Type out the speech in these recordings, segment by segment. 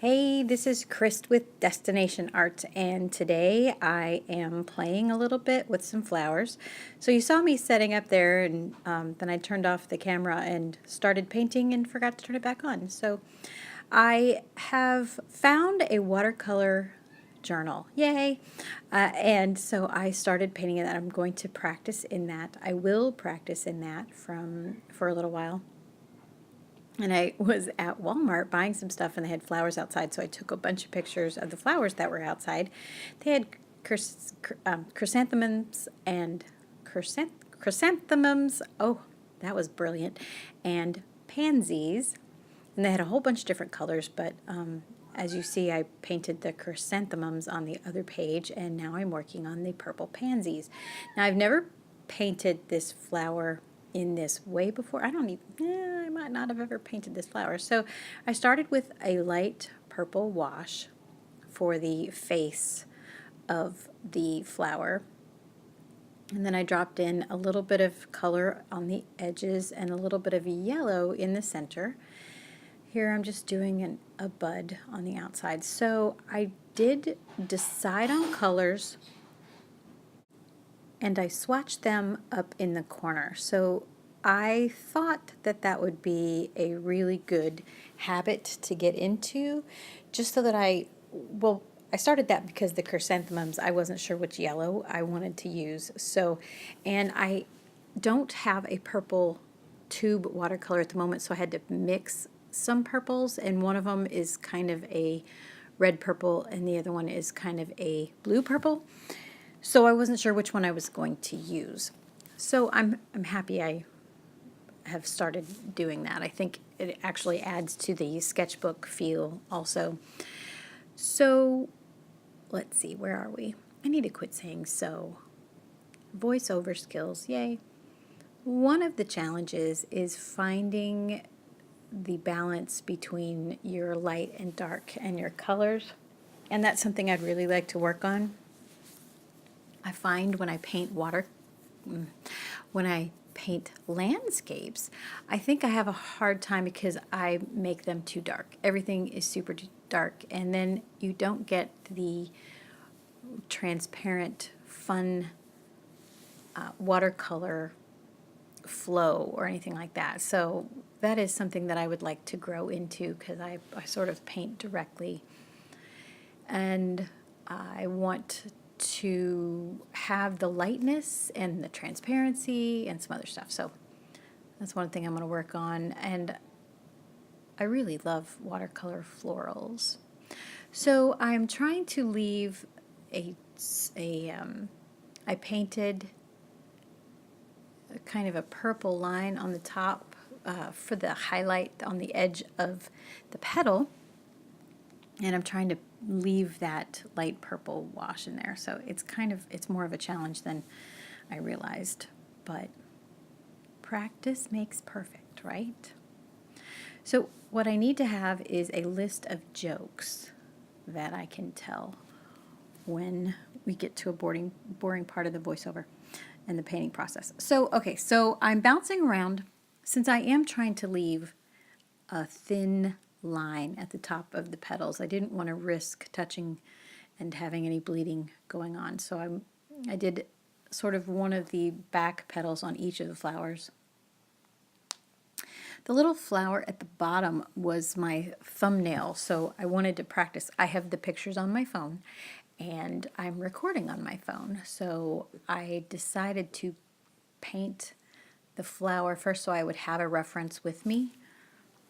Hey, this is Chris with Destination Art, and today I am playing a little bit with some flowers. So you saw me setting up there, and then I turned off the camera and started painting and forgot to turn it back on. So I have found a watercolor journal. Yay! And so I started painting it, and I'm going to practice in that. I will practice in that for a little while. And I was at Walmart buying some stuff, and they had flowers outside, so I took a bunch of pictures of the flowers that were outside. They had chrysanthemums and chrysanthemums. Oh, that was brilliant. And pansies. And they had a whole bunch of different colors, but as you see, I painted the chrysanthemums on the other page, and now I'm working on the purple pansies. Now, I've never painted this flower in this way before. I might not have ever painted this flower. So I started with a light purple wash for the face of the flower. And then I dropped in a little bit of color on the edges and a little bit of yellow in the center. Here I'm just doing a bud on the outside. So I did decide on colors, and I swatched them up in the corner. So I thought that that would be a really good habit to get into, just so that I started that because the chrysanthemums, I wasn't sure which yellow I wanted to use. So, and I don't have a purple tube watercolor at the moment, so I had to mix some purples, and one of them is kind of a red purple and the other one is kind of a blue purple. So I wasn't sure which one I was going to use. So I'm happy I have started doing that. I think it actually adds to the sketchbook feel also. So let's see, where are we? I need to quit saying so. Voiceover skills, yay. One of the challenges is finding the balance between your light and dark and your colors. And that's something I'd really like to work on. I find when I paint when I paint landscapes, I think I have a hard time because I make them too dark. Everything is super dark, and then you don't get the transparent, fun watercolor flow or anything like that. So that is something that I would like to grow into, because I sort of paint directly, and I want to have the lightness and the transparency and some other stuff. So that's one thing I'm going to work on, and I really love watercolor florals. So I'm trying to leave I painted a kind of a purple line on the top for the highlight on the edge of the petal, and I'm trying to leave that light purple wash in there. So it's more of a challenge than I realized, but practice makes perfect, right? So what I need to have is a list of jokes that I can tell when we get to a boring part of the voiceover and the painting process. So, okay, so I'm bouncing around since I am trying to leave a thin line at the top of the petals. I didn't want to risk touching and having any bleeding going on. So I did sort of one of the back petals on each of the flowers. The little flower at the bottom was my thumbnail, so I wanted to practice. I have the pictures on my phone, and I'm recording on my phone. So I decided to paint the flower first so I would have a reference with me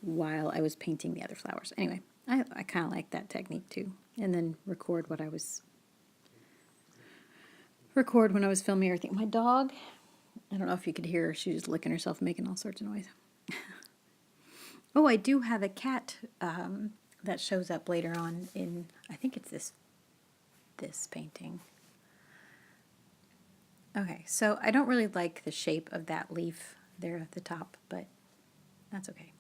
while I was painting the other flowers. Anyway, I kind of like that technique too. And then record when I was filming everything. My dog, I don't know if you could hear her, she was licking herself, making all sorts of noise. Oh, I do have a cat that shows up later on in, I think it's this painting. Okay, so I don't really like the shape of that leaf there at the top, but that's okay.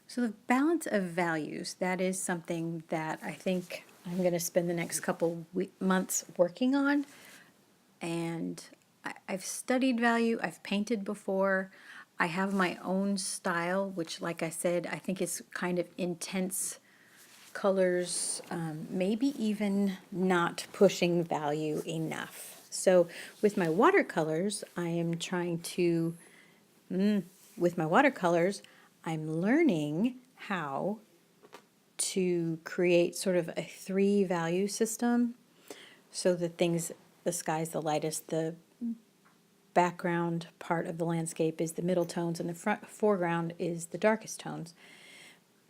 So the balance of values, that is something that I think I'm going to spend the next couple months working on, and I've studied value, I've painted before, I have my own style, which, like I said, I think is kind of intense colors, maybe even not pushing value enough. So with my watercolors, I am trying to, with my watercolors, I'm learning how to create sort of a 3 value system. So the sky's the lightest, the background part of the landscape is the middle tones, and the foreground is the darkest tones.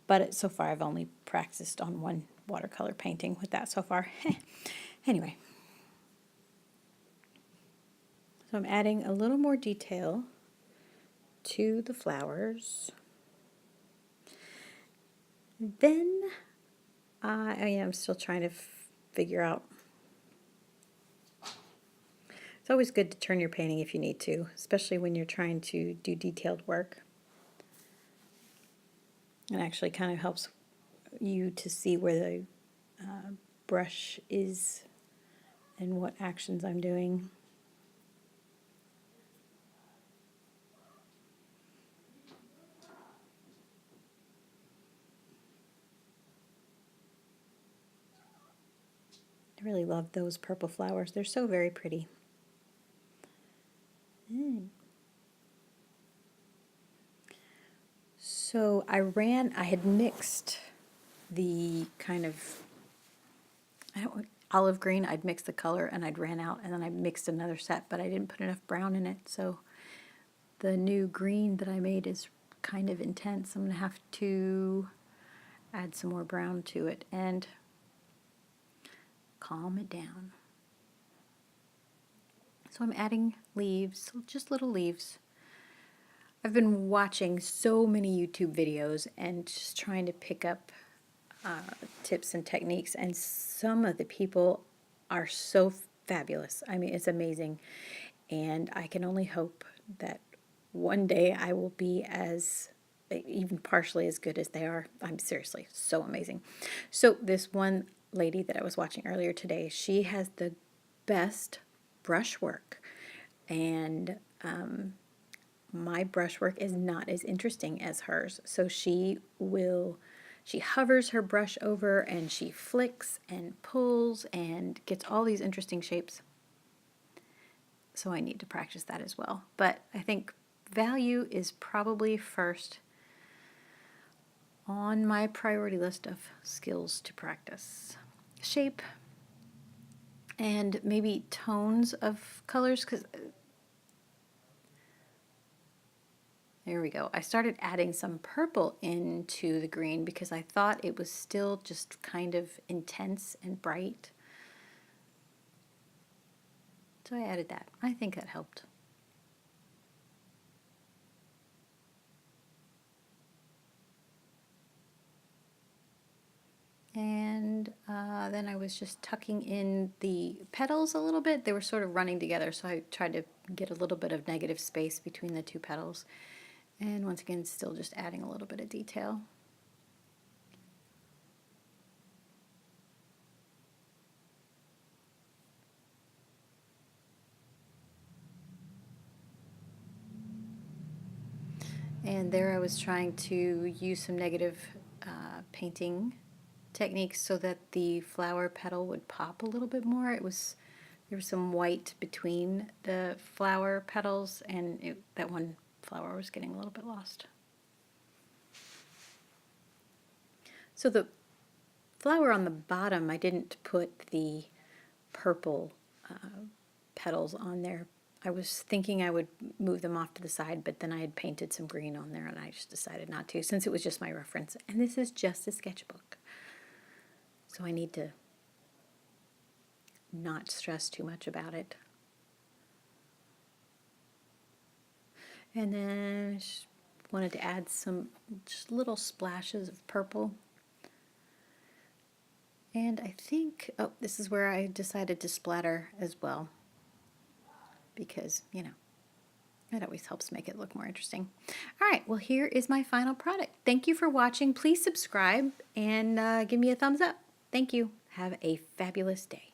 But so far I've only practiced on one watercolor painting with that so far. Anyway, so I'm adding a little more detail to the flowers. Then I am still trying to figure out. It's always good to turn your painting if you need to, especially when you're trying to do detailed work. It actually kind of helps you to see where the brush is and what actions I'm doing. I really love those purple flowers. They're so very pretty. So I had mixed the kind of, olive green. I'd mixed the color and I'd ran out, and then I mixed another set, but I didn't put enough brown in it. So the new green that I made is kind of intense. I'm going to have to add some more brown to it and calm it down. So I'm adding leaves, just little leaves. I've been watching so many YouTube videos and just trying to pick up tips and techniques, and some of the people are so fabulous. I mean, it's amazing, and I can only hope that one day I will be as, even partially as good as they are. I'm seriously so amazing. So this one lady that I was watching earlier today, she has the best brushwork, and my brushwork is not as interesting as hers. So she hovers her brush over and she flicks and pulls and gets all these interesting shapes. So I need to practice that as well. But I think value is probably first on my priority list of skills to practice. Shape and maybe tones of colors, because there we go. I started adding some purple into the green because I thought it was still just kind of intense and bright. So I added that. I think that helped. And then I was just tucking in the petals a little bit. They were sort of running together, so I tried to get a little bit of negative space between the two petals. And once again, still just adding a little bit of detail. And there I was trying to use some negative painting techniques so that the flower petal would pop a little bit more. There was some white between the flower petals, and that one flower was getting a little bit lost. So the flower on the bottom, I didn't put the purple petals on there. I was thinking I would move them off to the side, but then I had painted some green on there, and I just decided not to, since it was just my reference. And this is just a sketchbook. So I need to not stress too much about it. And then I just wanted to add some just little splashes of purple. And I think, oh, this is where I decided to splatter as well, because, you know, that always helps make it look more interesting. All right, well, here is my final product. Thank you for watching. Please subscribe and give me a thumbs up. Thank you. Have a fabulous day.